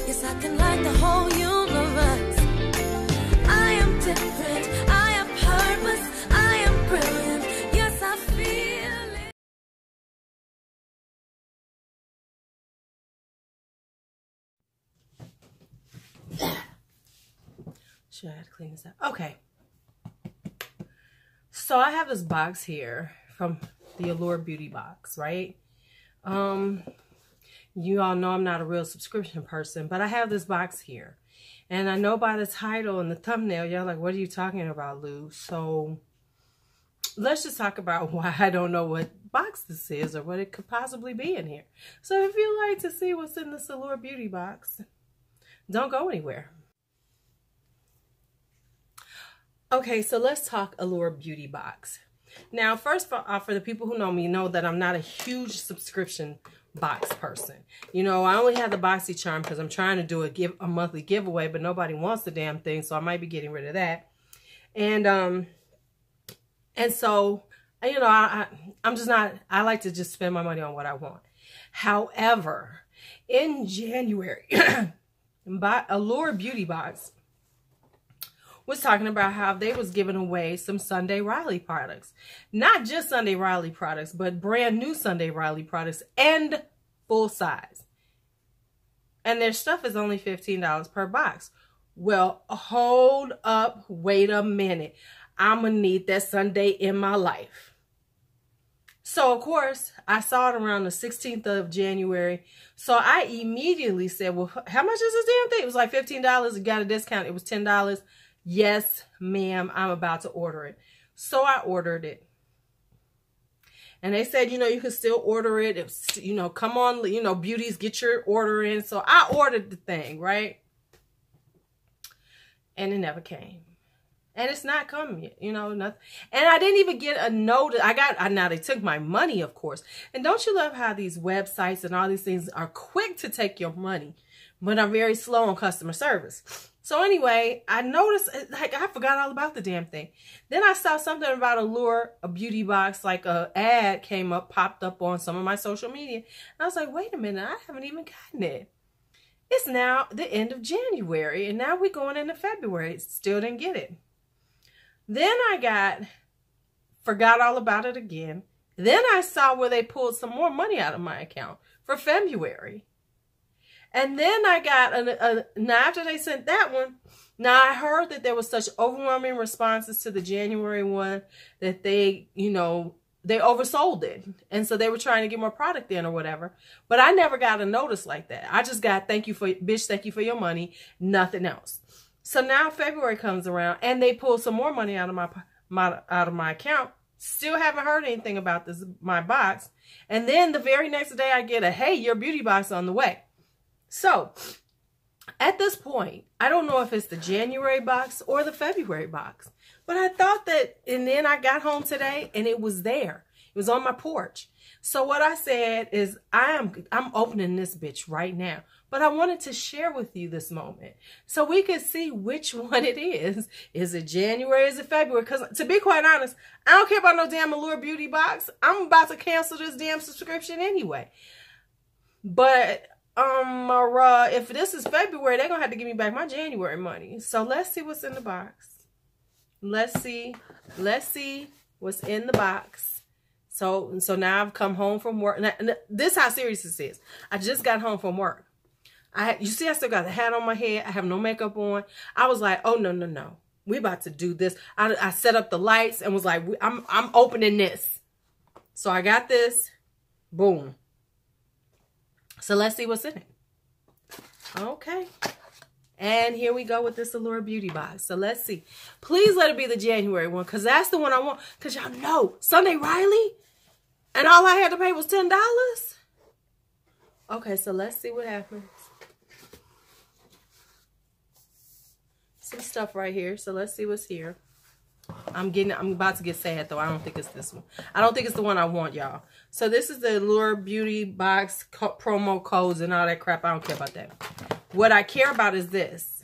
Yes, I can light the whole universe. I am different, I am purpose, I am brilliant. Yes, I feel it. Should I have to clean this up? Okay. So I have this box here from the Allure Beauty Box, right? You all know I'm not a real subscription person, but I have this box here. And I know by the title and the thumbnail, y'all like, what are you talking about, Lou? So let's just talk about why I don't know what box this is or what it could possibly be in here. So if you like to see what's in this Allure Beauty Box, don't go anywhere. Okay, so let's talk Allure Beauty Box. Now, first of all, for the people who know me, know that I'm not a huge subscription box person. You know, I only have the BoxyCharm because I'm trying to do a monthly giveaway, but nobody wants the damn thing, so I might be getting rid of that. And so, you know, I'm just not, I like to just spend my money on what I want. However, in January, Allure Beauty Box was talking about how they was giving away some Sunday Riley products. Not just Sunday Riley products, but brand new Sunday Riley products and full size. And their stuff is only $15 per box. Well, hold up, wait a minute. I'm gonna need that Sunday in my life. So, of course, I saw it around the 16th of January. So I immediately said, well, how much is this damn thing? It was like $15. It got a discount. It was $10. Yes, ma'am, I'm about to order it. So I ordered it. And they said, you know, you can still order it. It's, you know, come on, you know, beauties, get your order in. So I ordered the thing, right? And it never came. And it's not coming yet, you know, nothing. And I didn't even get a note. Now they took my money, of course. And don't you love how these websites and all these things are quick to take your money, but are very slow on customer service? So anyway, I noticed, like, I forgot all about the damn thing. Then I saw something about Allure, a beauty box, like a ad popped up on some of my social media. And I was like, wait a minute, I haven't even gotten it. It's now the end of January, and now we're going into February. Still didn't get it. Then I forgot all about it again. Then I saw where they pulled some more money out of my account for February. And then I got, now after they sent that one, now I heard that there was such overwhelming responses to the January one that they, you know, they oversold it. And so they were trying to get more product in or whatever. But I never got a notice like that. I just got, thank you for your money, nothing else. So now February comes around and they pull some more money out of my account. Still haven't heard anything about my box. And then the very next day I get a, hey, your beauty box on the way. So at this point, I don't know if it's the January box or the February box, but I thought that, and then I got home today and it was there. It was on my porch. So what I said is I'm opening this bitch right now, but I wanted to share with you this moment so we could see which one it is. Is it January? Is it February? Because to be quite honest, I don't care about no damn Allure Beauty Box. I'm about to cancel this damn subscription anyway. But if this is February, they're gonna have to give me back my January money. So let's see what's in the box. Let's see what's in the box. So now I've come home from work. Now, this is how serious this is. I just got home from work. You see, I still got the hat on my head. I have no makeup on. I was like, oh no, we about to do this. I set up the lights and was like, I'm opening this. So I got this. Boom. So let's see what's in it. Okay. And here we go with this Allure Beauty Box. So let's see. Please let it be the January one, because that's the one I want. Because y'all know, Sunday Riley, and all I had to pay was $10. Okay, so let's see what happens. Some stuff right here. So let's see what's here. I'm about to get sad, though. I don't think it's this one. I don't think it's the one I want, y'all. So this is the Allure Beauty Box promo codes and all that crap. I don't care about that. What I care about is this.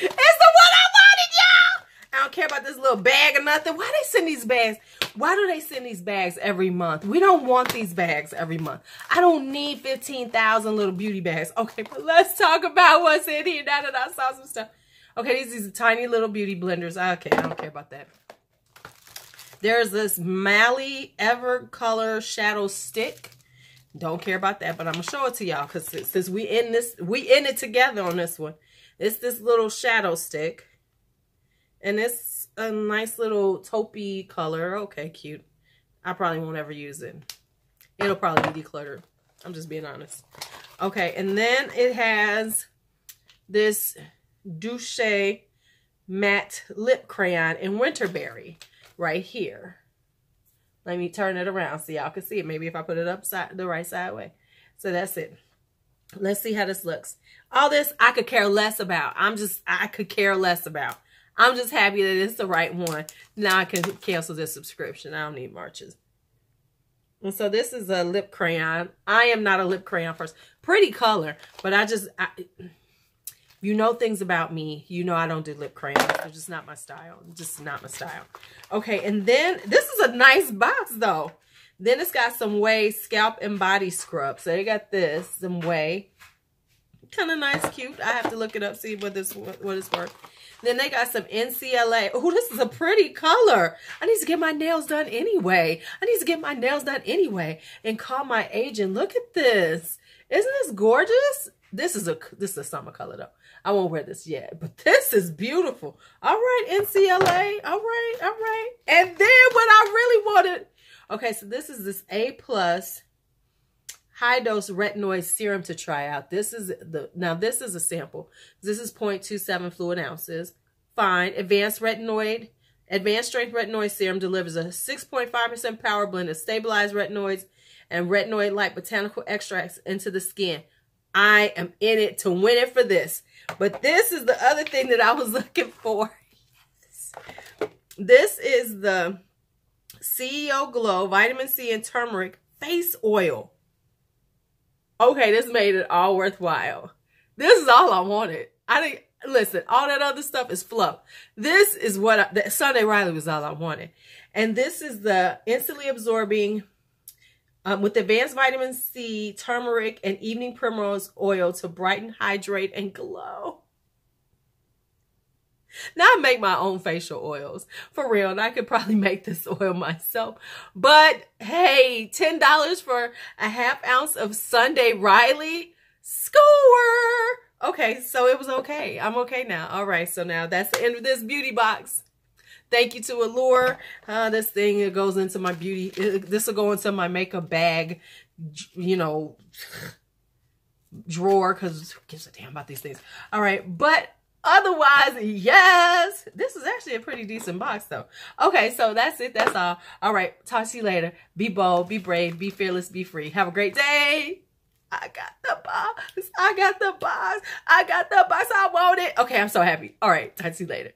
It's the one I wanted, y'all. I don't care about this little bag or nothing. Why they send these bags? Why do they send these bags every month? We don't want these bags every month. I don't need 15,000 little beauty bags. Okay, but let's talk about what's in here now that I saw some stuff. Okay, these are tiny little beauty blenders. Okay, I don't care about that. There's this Mally Evercolor Shadow Stick. Don't care about that, but I'm gonna show it to y'all because since we in it together on this one. It's this little shadow stick, and it's a nice little taupey color. Okay, cute. I probably won't ever use it. It'll probably be decluttered. I'm just being honest. Okay, and then it has this Douche Matte Lip Crayon in Winterberry right here. Let me turn it around so y'all can see it. Maybe if I put it upside the right side way. So that's it. Let's see how this looks. All this I could care less about. I could care less about. I'm just happy that it's the right one. Now I can cancel this subscription. I don't need Marches. And so this is a lip crayon. I am not a lip crayon person. Pretty color, but you know things about me. You know I don't do lip crayons. They're just not my style. Just not my style. Okay, and then this is a nice box though. Then it's got some Way Scalp and Body Scrub. So they got this, some Way. Kind of nice, cute. I have to look it up, see what it's worth. Then they got some NCLA. Oh, this is a pretty color. I need to get my nails done anyway. And call my agent. Look at this. Isn't this gorgeous? This is a summer color though. I won't wear this yet, but this is beautiful. All right, NCLA. All right. And then what I really wanted. Okay, so this is this A+ high dose retinoid serum to try out. This is a sample. This is 0.27 fluid ounces. Fine. Advanced strength retinoid serum delivers a 6.5% power blend of stabilized retinoids and retinoid-like botanical extracts into the skin. I am in it to win it for this. But this is the other thing that I was looking for. Yes. This is the CEO Glow Vitamin C and Turmeric Face Oil. Okay, this made it all worthwhile. This is all I wanted. Listen, all that other stuff is fluff. This is what Sunday Riley was all I wanted. And this is the instantly absorbing with advanced vitamin C, turmeric, and evening primrose oil to brighten, hydrate, and glow. Now I make my own facial oils. For real. And I could probably make this oil myself. But hey, $10 for a half ounce of Sunday Riley. Score! Okay, so it was okay. I'm okay now. All right, so now that's the end of this beauty box. Thank you to Allure. This thing, it goes into my beauty. This will go into my makeup bag, you know, drawer, because who gives a damn about these things? All right, but otherwise, yes. This is actually a pretty decent box, though. Okay, so that's it. That's all. All right, talk to you later. Be bold, be brave, be fearless, be free. Have a great day. I got the box. I got the box. I got the box. I want it. Okay, I'm so happy. All right, talk to you later.